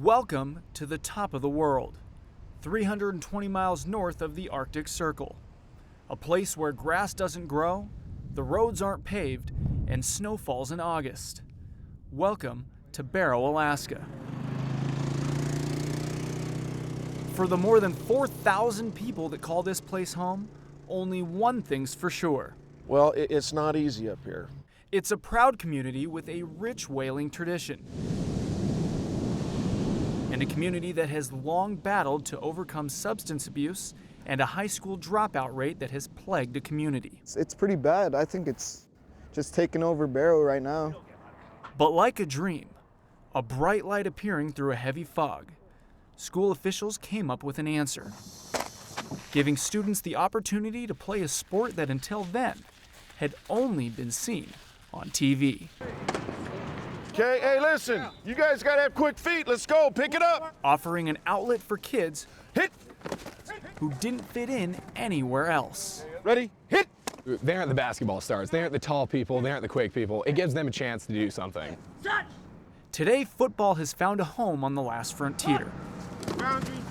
Welcome to the top of the world, 320 miles north of the Arctic Circle. A place where grass doesn't grow, the roads aren't paved, and snow falls in August. Welcome to Barrow, Alaska. For the more than 4,000 people that call this place home, only one thing's for sure. Well, it's not easy up here. It's a proud community with a rich whaling tradition, and a community that has long battled to overcome substance abuse and a high school dropout rate that has plagued the community. It's pretty bad. I think it's just taking over Barrow right now. But like a dream, a bright light appearing through a heavy fog, school officials came up with an answer, giving students the opportunity to play a sport that until then had only been seen on TV. Okay, hey, listen, you guys gotta have quick feet. Let's go, pick it up. Offering an outlet for kids Hit. who didn't fit in anywhere else. Ready, hit. They aren't the basketball stars. They aren't the tall people. They aren't the quick people. It gives them a chance to do something. Today, football has found a home on the last frontier,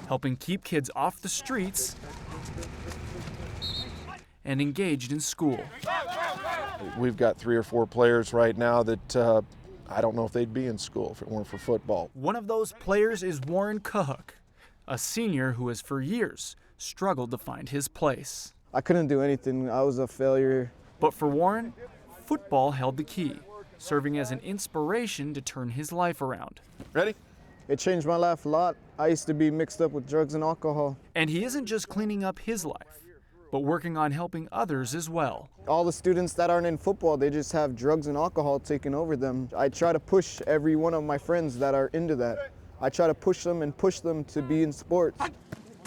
helping keep kids off the streets and engaged in school. We've got 3 or 4 players right now that I don't know if they'd be in school if it weren't for football. One of those players is Warren Kuhuk, a senior who has for years struggled to find his place. I couldn't do anything. I was a failure. But for Warren, football held the key, serving as an inspiration to turn his life around. Ready? It changed my life a lot. I used to be mixed up with drugs and alcohol. And he isn't just cleaning up his life, but working on helping others as well. All the students that aren't in football, they just have drugs and alcohol taking over them. I try to push every one of my friends that are into that. I try to push them to be in sports.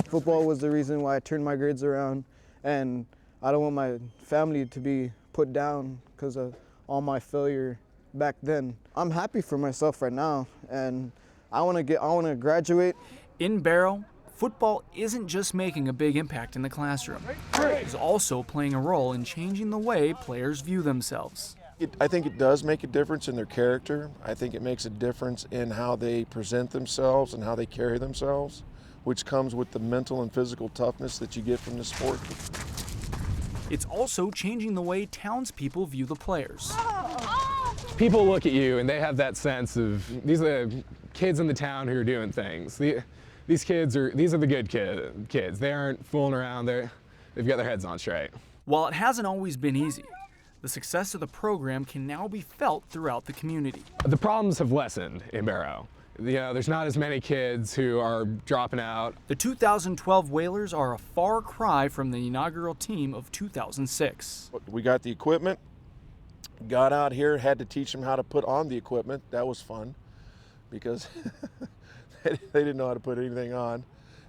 Football was the reason why I turned my grades around, and I don't want my family to be put down because of all my failure back then. I'm happy for myself right now, and I want to graduate. In Barrow, football isn't just making a big impact in the classroom. It's also playing a role in changing the way players view themselves. I think it does make a difference in their character. I think it makes a difference in how they present themselves and how they carry themselves, which comes with the mental and physical toughness that you get from the sport. It's also changing the way townspeople view the players. People look at you and they have that sense of, these are the kids in the town who are doing things. These are the good kids. They aren't fooling around. They've got their heads on straight. While it hasn't always been easy, the success of the program can now be felt throughout the community. The problems have lessened in Barrow. There's not as many kids who are dropping out. The 2012 Whalers are a far cry from the inaugural team of 2006. We got the equipment, got out here, had to teach them how to put on the equipment. That was fun because they didn't know how to put anything on.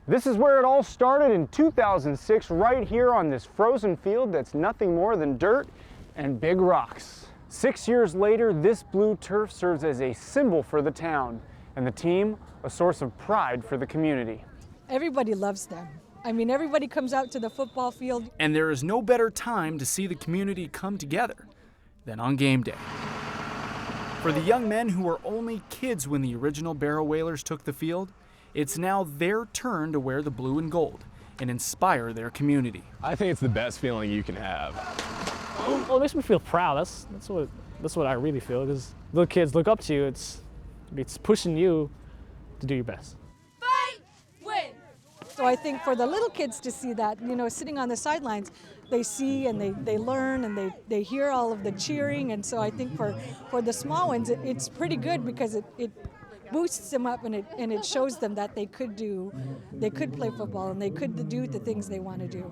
This is where it all started in 2006, right here on this frozen field that's nothing more than dirt and big rocks. 6 years later, this blue turf serves as a symbol for the town, and the team a source of pride for the community. Everybody loves them. I mean, everybody comes out to the football field. And there is no better time to see the community come together than on game day. For the young men who were only kids when the original Barrow Whalers took the field, it's now their turn to wear the blue and gold and inspire their community. I think it's the best feeling you can have. Well, it makes me feel proud. That's what I really feel, because little kids look up to you. It's pushing you to do your best. Fight, win. So I think for the little kids to see that, sitting on the sidelines, they see and they learn and they hear all of the cheering. And so I think for the small ones, it's pretty good because it boosts them up and it shows them that they could play football and they could do the things they want to do.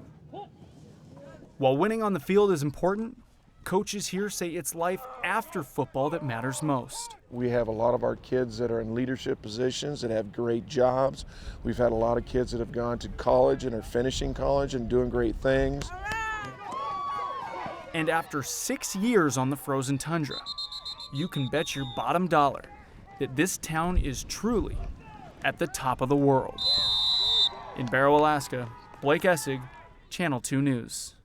While winning on the field is important, coaches here say it's life after football that matters most. We have a lot of our kids that are in leadership positions that have great jobs. We've had a lot of kids that have gone to college and are finishing college and doing great things. And after 6 years on the frozen tundra, you can bet your bottom dollar that this town is truly at the top of the world. In Barrow, Alaska, Blake Essig, Channel 2 News.